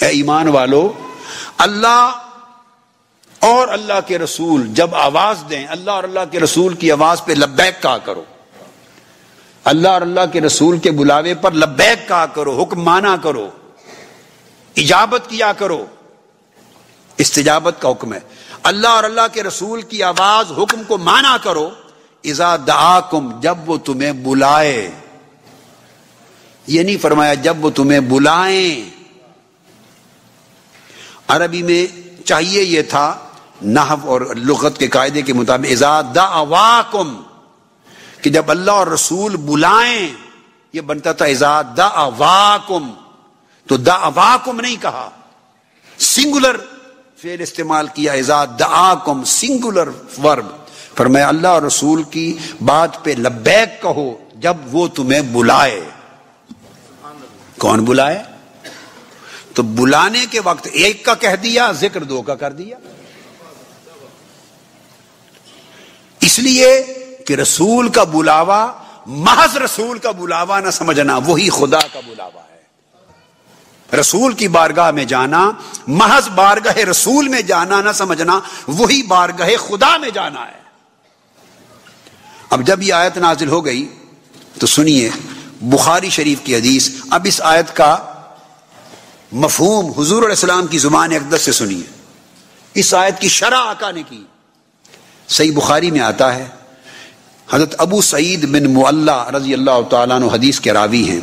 اے ایمان والو، اللہ اور اللہ کے رسول جب آواز دیں، اللہ اور اللہ کے رسول کی آواز پہ لبیک کہا کرو، اللہ اور اللہ کے رسول کے بلاوے پر لبیک کہا کرو، حکم مانا کرو، اجابت کیا کرو۔ استجابت کا حکم ہے، اللہ اور اللہ کے رسول کی آواز حکم کو مانا کرو۔ اذا دعاکم، جب وہ تمہیں بلائے، یہ نہیں فرمایا جب وہ تمہیں بلائیں۔ عربی میں چاہیے یہ تھا نحو اور لغت کے قاعدے کے مطابق اذا دعواکم، کہ جب اللہ اور رسول بلائیں، یہ بنتا تھا اذا دعواکم، تو دعواکم نہیں کہا، سنگولر فعل استعمال کیا، اذا دعاکم سنگولر ورب، فرمایا اللہ اور رسول کی بات پہ لبیک کہو جب وہ تمہیں بلائے۔ کون بلائے؟ تو بلانے کے وقت ایک کا کہہ دیا، ذکر دو کا کر دیا، اس لیے کہ رسول کا بلاوا محض رسول کا بلاوا نہ سمجھنا، وہی خدا کا بلاوا ہے۔ رسول کی بارگاہ میں جانا محض بارگاہ رسول میں جانا نہ سمجھنا، وہی بارگاہ خدا میں جانا ہے۔ اب جب یہ آیت نازل ہو گئی تو سنیے بخاری شریف کی حدیث، اب اس آیت کا مفہوم حضور علیہ السلام کی زبان اقدس سے سنیے۔ اس آیت کی شرح آقا نے کی، صحیح بخاری میں آتا ہے، حضرت ابو سعید بن معلہ رضی اللہ تعالیٰ عنہ حدیث کے راوی ہیں،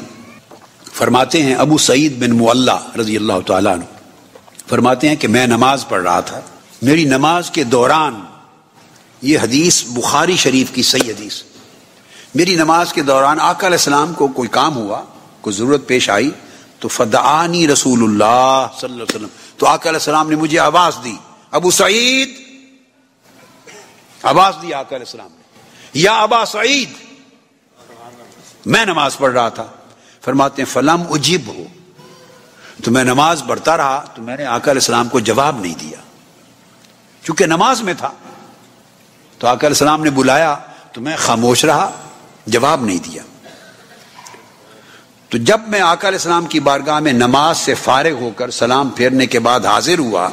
فرماتے ہیں ابو سعید بن معلہ رضی اللہ تعالیٰ عنہ فرماتے ہیں کہ میں نماز پڑھ رہا تھا، میری نماز کے دوران، یہ حدیث بخاری شریف کی صحیح حدیث، میری نماز کے دوران آقا علیہ السلام کو کوئی کام ہوا، کوئی ضرورت پیش آئی، تو فدعانی رسول اللہ صلی اللہ علیہ وسلم، تو آقا علیہ السلام نے مجھے آواز دی، ابو سعید، آواز دی آقا علیہ السلام نے، یا ابا سعید، میں نماز پڑھ رہا تھا، فرماتے ہیں فلم اجب ہو، تو میں نماز پڑھتا رہا، تو میں نے آقا علیہ السلام کو جواب نہیں دیا، چونکہ نماز میں تھا، تو آقا علیہ السلام نے بلایا تو میں خاموش رہا، جواب نہیں دیا۔ تو جب میں آقا علیہ السلام کی بارگاہ میں نماز سے فارغ ہو کر سلام پھیرنے کے بعد حاضر ہوا،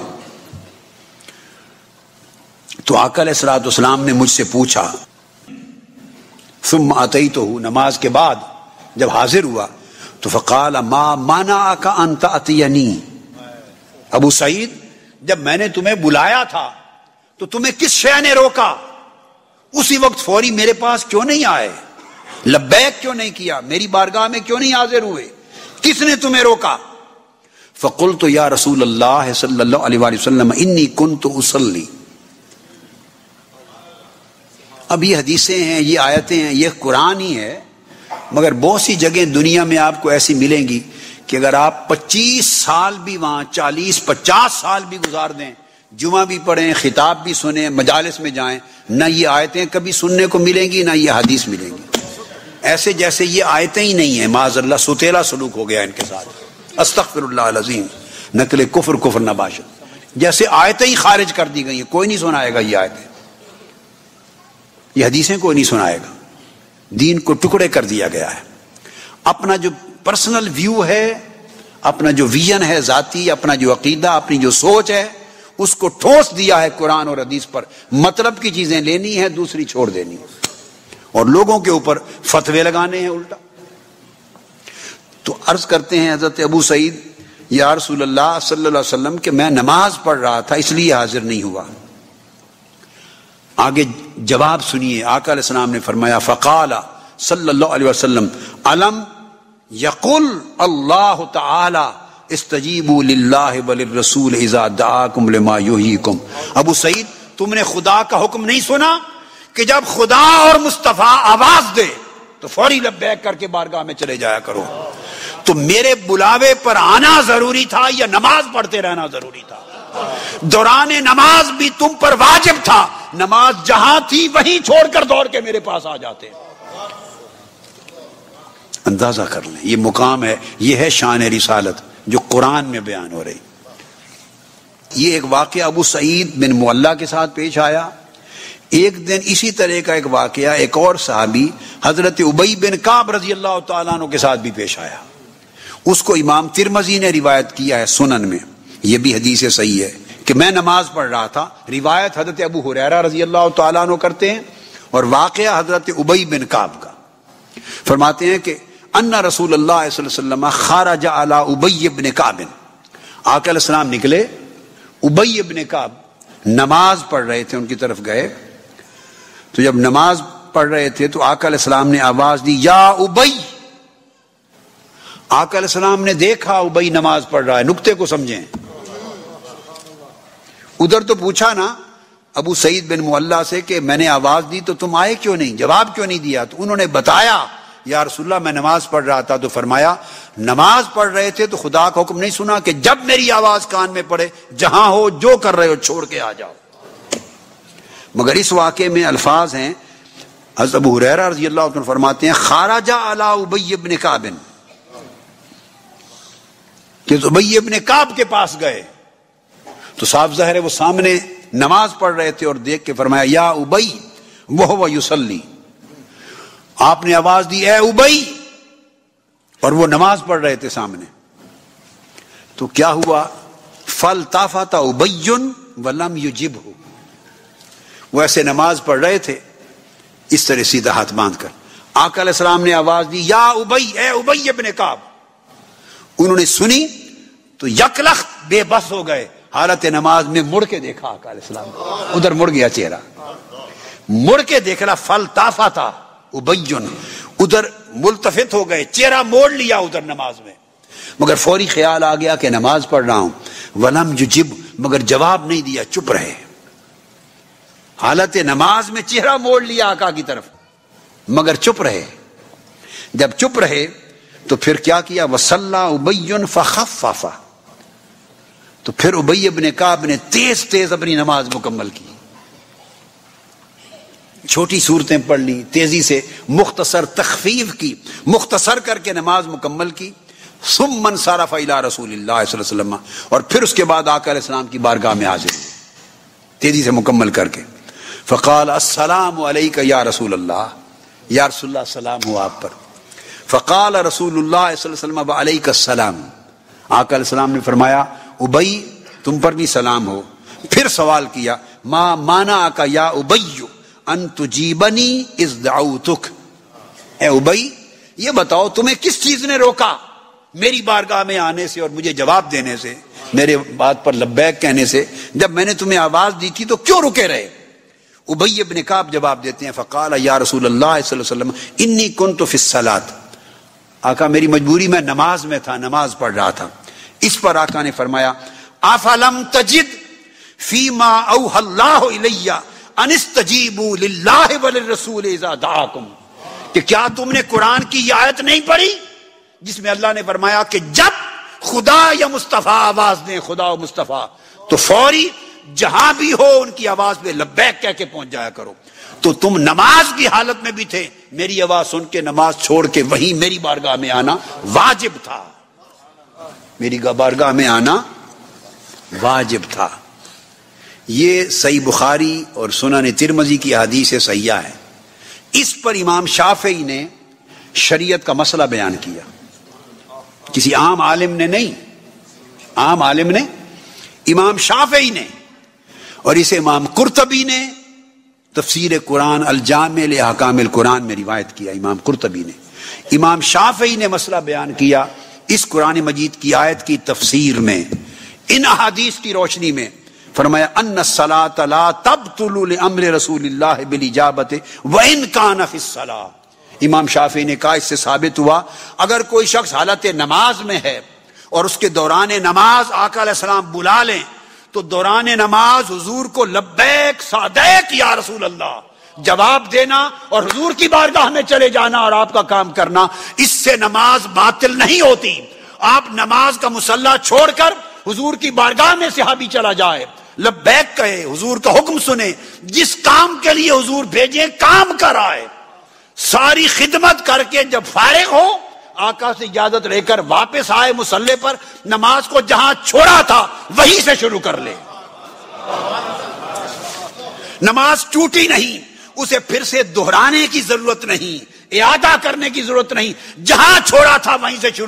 تو آقا علیہ السلام نے مجھ سے پوچھا، ثم اتیتہ، نماز کے بعد جب حاضر ہوا تو فقال ما منعک ان تأتینی، ابو سعید جب میں نے تمہیں بلایا تھا تو تمہیں کس شے نے روکا؟ اسی وقت فوری میرے پاس کیوں نہیں آئے؟ لبیک کیوں نہیں کیا؟ میری بارگاہ میں کیوں نہیں حاضر ہوئے؟ کس نے تمہیں روکا؟ فقلت یا رسول اللہ صلی اللہ علیہ وآلہ وسلم انی کنت اصلی۔ اب یہ حدیثیں ہیں، یہ آیتیں ہیں، یہ قرآن ہی ہے، مگر بہت سی جگہیں دنیا میں آپ کو ایسی ملیں گی کہ اگر آپ 25 سال بھی وہاں، 40-50 سال بھی گزار دیں، جمعہ بھی پڑھیں، خطاب بھی سنیں، مجالس میں جائیں، نہ یہ آیتیں کبھی سننے کو ملیں گی، نہ یہ حدیث ملیں گی، ایسے جیسے یہ آیتیں ہی نہیں ہیں، معاذ اللہ ستیلا سلوک ہو گیا ان کے ساتھ، استغفر اللہ العظیم، نقل کفر نباشد، جیسے آیتیں ہی خارج کر دی گئی ہیں، کوئی نہیں سنائے گا یہ آیتیں، یہ حدیثیں کوئی نہیں سنائے گا، دین کو ٹکڑے کر دیا گیا ہے۔ اپنا جو پرسنل ویو ہے، اپنا جو ویژن ہے ذاتی، اپنا جو عقیدہ، اپنی جو سوچ ہے، اس کو ٹھوس دیا ہے قرآن اور حدیث پر، مطلب کی چیزیں لینی ہے، دوسری چھوڑ دینی ہے، اور لوگوں کے اوپر فتوے لگانے ہیں الٹا۔ تو عرض کرتے ہیں حضرت ابو سعید، یا رسول اللہ صلی اللہ علیہ وسلم کہ میں نماز پڑھ رہا تھا اس لیے حاضر نہیں ہوا۔ آگے جواب سنیے، آقا علیہ السلام نے فرمایا فقال صلی اللہ علیہ وسلم علم یقل اللہ تعالی استجیبوا للہ وللرسول اذا دعاکم لما یحییکم۔ ابو سعید، تم نے خدا کا حکم نہیں سنا کہ جب خدا اور مصطفیٰ آواز دے تو فوری لبیک کر کے بارگاہ میں چلے جایا کرو؟ تو میرے بلاوے پر آنا ضروری تھا یا نماز پڑھتے رہنا ضروری تھا؟ دوران نماز بھی تم پر واجب تھا، نماز جہاں تھی وہیں چھوڑ کر دوڑ کے میرے پاس آ جاتے۔ اندازہ کر لیں، یہ مقام ہے، یہ ہے شان رسالت جو قرآن میں بیان ہو رہی۔ یہ ایک واقعہ ابو سعید بن معلہ کے ساتھ پیش آیا۔ ایک دن اسی طرح کا ایک واقعہ ایک اور صحابی حضرت ابی بن کعب رضی اللہ تعالیٰ عنہ کے ساتھ بھی پیش آیا۔ اس کو امام ترمذی نے روایت کیا ہے سنن میں، یہ بھی حدیث صحیح ہے کہ میں نماز پڑھ رہا تھا. روایت حضرت ابو ہریرہ رضی اللہ تعالیٰ عنہ کرتے ہیں اور واقعہ حضرت ابی بن کعب کا. فرماتے ہیں کہ ان رسول اللہ صلی اللہ علیہ وسلم خرج علی ابی بن کعب، آقا علیہ السلام نکلے، ابی بن کعب نماز پڑھ رہے تھے، ان کی طرف گئے. تو جب نماز پڑھ رہے تھے تو آقا علیہ السلام نے آواز دی یا ابی. آقا علیہ السلام نے دیکھا ابی نماز پڑھ رہا ہے، نقطے کو سمجھیں. ادھر تو پوچھا نا ابو سعید بن معلہ سے کہ میں نے آواز دی تو تم آئے کیوں نہیں، جواب کیوں نہیں دیا؟ تو انہوں نے بتایا یا رسول اللہ میں نماز پڑھ رہا تھا. تو فرمایا نماز پڑھ رہے تھے تو خدا کا حکم نہیں سنا کہ جب میری آواز کان میں پڑے جہاں ہو جو کر رہے ہو چھوڑ کے آ جاؤ. مگر اس واقعے میں الفاظ ہیں، حضرت ابو ہریرہ رضی اللہ عنہ فرماتے ہیں خرج علی ابی بن کعب، کہ ابی بن کعب کے پاس گئے تو صاف ظاہر ہے وہ سامنے نماز پڑھ رہے تھے اور دیکھ کے فرمایا یا ابی وہو یصلی. آپ نے آواز دی اے ابی، اور وہ نماز پڑھ رہے تھے سامنے. تو کیا ہوا؟ فالتفت ابی ولم یجبہ، وہ ایسے نماز پڑھ رہے تھے اس طرح سیدھا ہاتھ باندھ کر. آقا علیہ السلام نے آواز دی یا ابی، اے ابی ابن کعب. انہوں نے سنی تو یکلخت بے بس ہو گئے، حالت نماز میں مڑ کے دیکھا آقا علیہ السلام، ادھر مڑ گیا چہرہ، مڑ کے دیکھنا فالتفت ابی، ادھر ملتفت ہو گئے، چہرہ موڑ لیا ادھر نماز میں. مگر فوری خیال آ گیا کہ نماز پڑھ رہا ہوں. ولم یجب، مگر جواب نہیں دیا، چپ رہے. حالت نماز میں چہرہ موڑ لیا آقا کی طرف مگر چپ رہے. جب چپ رہے تو پھر کیا کیا؟ وصلی ابی فخفف، تو پھر ابی بن کعب نے تیز تیز اپنی نماز مکمل کی. چھوٹی صورتیں پڑھ لی، تیزی سے مختصر تخفیف کی، مختصر کر کے نماز مکمل کی. ثم انصرف الی رسول اللہ صلی اللہ علیہ وسلم، اور پھر اس کے بعد آقا علیہ السلام کی بارگاہ میں حاضر ہوئے تیزی سے مکمل کر کے. فقال السلام علیک یا رسول اللہ، یا رسول اللہ سلام ہو آپ پر. فقال رسول اللہ صلی اللہ علیہ وسلم وعلیک السلام، آقا علیہ السلام نے فرمایا ابی تم پر بھی سلام ہو. پھر سوال کیا ما مانعک یا ابی ان تجیبنی اذ دعوتک، اے ابی یہ بتاؤ تمہیں کس چیز نے روکا میری بارگاہ میں آنے سے اور مجھے جواب دینے سے، میرے بات پر لبیک کہنے سے؟ جب میں نے تمہیں آواز دی تھی تو کیوں رکے رہے؟ ابی بن کعب جواب دیتے ہیں فقال یا رسول اللہ صلی اللہ علیہ وسلم انی کنت فی الصلاۃ، آقا میری مجبوری میں نماز میں تھا، نماز پڑھ رہا تھا. اس پر آقا نے فرمایا افلم تجد فیما اوحى اللہ الی ان استجیبوا للہ وللرسول اذا دعاکم، کہ کیا تم نے قرآن کی یہ آیت نہیں پڑھی جس میں اللہ نے فرمایا کہ جب خدا یا مصطفیٰ آواز دیں، خدا و مصطفیٰ، تو فوری جہاں بھی ہو ان کی آواز پہ لبیک کہہ کے پہنچ جایا کرو. تو تم نماز کی حالت میں بھی تھے، میری آواز سن کے نماز چھوڑ کے وہیں میری بارگاہ میں آنا واجب تھا، میری بارگاہ میں آنا واجب تھا. یہ صحیح بخاری اور سنن ترمذی کی حدیث صحیحہ ہے. اس پر امام شافعی نے شریعت کا مسئلہ بیان کیا، کسی عام عالم نے نہیں، عام عالم نے امام شافعی نے، اور اسے امام قرطبی نے تفسیر قرآن الجامع لاحکام القرآن میں روایت کیا. امام قرطبی نے، امام شافعی نے مسئلہ بیان کیا اس قرآن مجید کی آیت کی تفسیر میں، ان احادیث کی روشنی میں. فرمایا ان الصلاۃ لا تبطل لامر رسول اللہ بالاجابۃ وان کان فی الصلاۃ. امام شافعی نے کہا اس سے ثابت ہوا اگر کوئی شخص حالت نماز میں ہے اور اس کے دوران نماز آقا علیہ السلام بلا لیں تو دوران نماز حضور کو لبیک صادق یا رسول اللہ جواب دینا اور حضور کی بارگاہ میں چلے جانا اور آپ کا کام کرنا، اس سے نماز باطل نہیں ہوتی. آپ نماز کا مصلی چھوڑ کر حضور کی بارگاہ میں صحابی چلا جائے، لبیک کہے، حضور کا حکم سنے، جس کام کے لیے حضور بھیجیں کام کر آئے، ساری خدمت کر کے جب فارغ ہو آقا سے اجازت لے کر واپس آئے مصلی پر، نماز کو جہاں چھوڑا تھا وہیں سے شروع کر لے. نماز ٹوٹی نہیں، اسے پھر سے دہرانے کی ضرورت نہیں، اعادہ کرنے کی ضرورت نہیں، جہاں چھوڑا تھا وہیں سے شروع